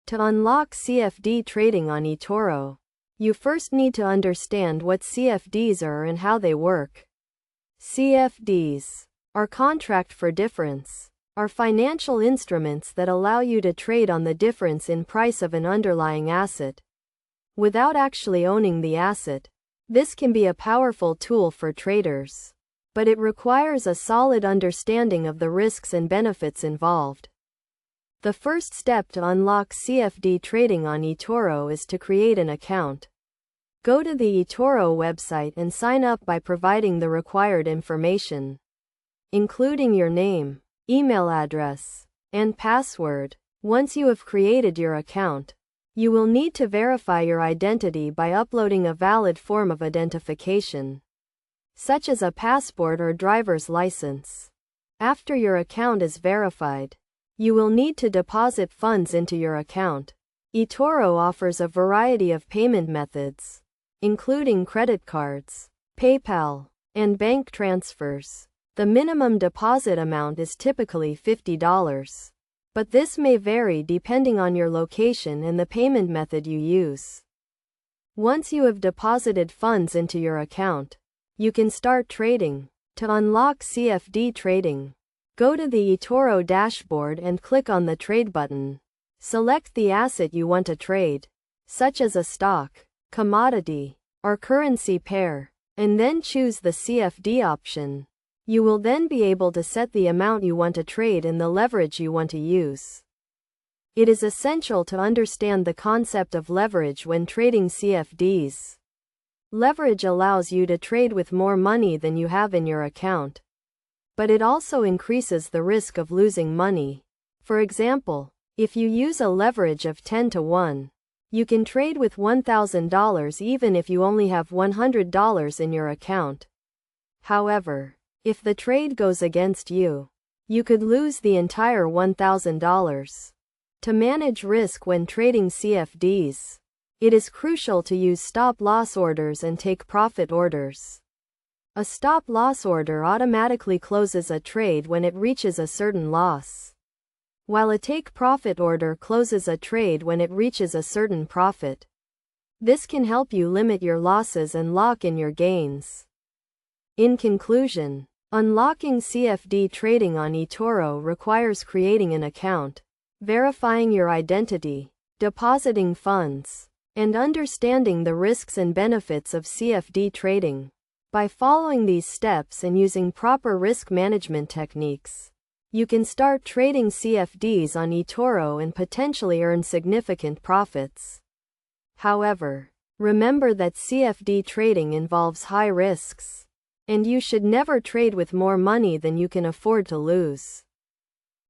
To unlock CFD trading on Etoro, you first need to understand what CFDs are and how they work. CFDs are contract for difference, are financial instruments that allow you to trade on the difference in price of an underlying asset without actually owning the asset. This can be a powerful tool for traders, but it requires a solid understanding of the risks and benefits involved. The first step to unlock CFD trading on Etoro is to create an account. Go to the Etoro website and sign up by providing the required information, including your name, email address, and password. Once you have created your account, you will need to verify your identity by uploading a valid form of identification, such as a passport or driver's license. After your account is verified, you will need to deposit funds into your account. Etoro offers a variety of payment methods, including credit cards, PayPal, and bank transfers. The minimum deposit amount is typically $50, but this may vary depending on your location and the payment method you use. Once you have deposited funds into your account, you can start trading. To unlock CFD trading, go to the Etoro dashboard and click on the Trade button. Select the asset you want to trade, such as a stock, commodity, or currency pair, and then choose the CFD option. You will then be able to set the amount you want to trade and the leverage you want to use. It is essential to understand the concept of leverage when trading CFDs. Leverage allows you to trade with more money than you have in your account, but it also increases the risk of losing money. For example, if you use a leverage of 10 to 1, you can trade with $1,000 even if you only have $100 in your account. However, if the trade goes against you, you could lose the entire $1,000. To manage risk when trading CFDs, it is crucial to use stop-loss orders and take profit orders. A stop-loss order automatically closes a trade when it reaches a certain loss, while a take-profit order closes a trade when it reaches a certain profit. This can help you limit your losses and lock in your gains. In conclusion, unlocking CFD trading on Etoro requires creating an account, verifying your identity, depositing funds, and understanding the risks and benefits of CFD trading. By following these steps and using proper risk management techniques, you can start trading CFDs on Etoro and potentially earn significant profits. However, remember that CFD trading involves high risks, and you should never trade with more money than you can afford to lose.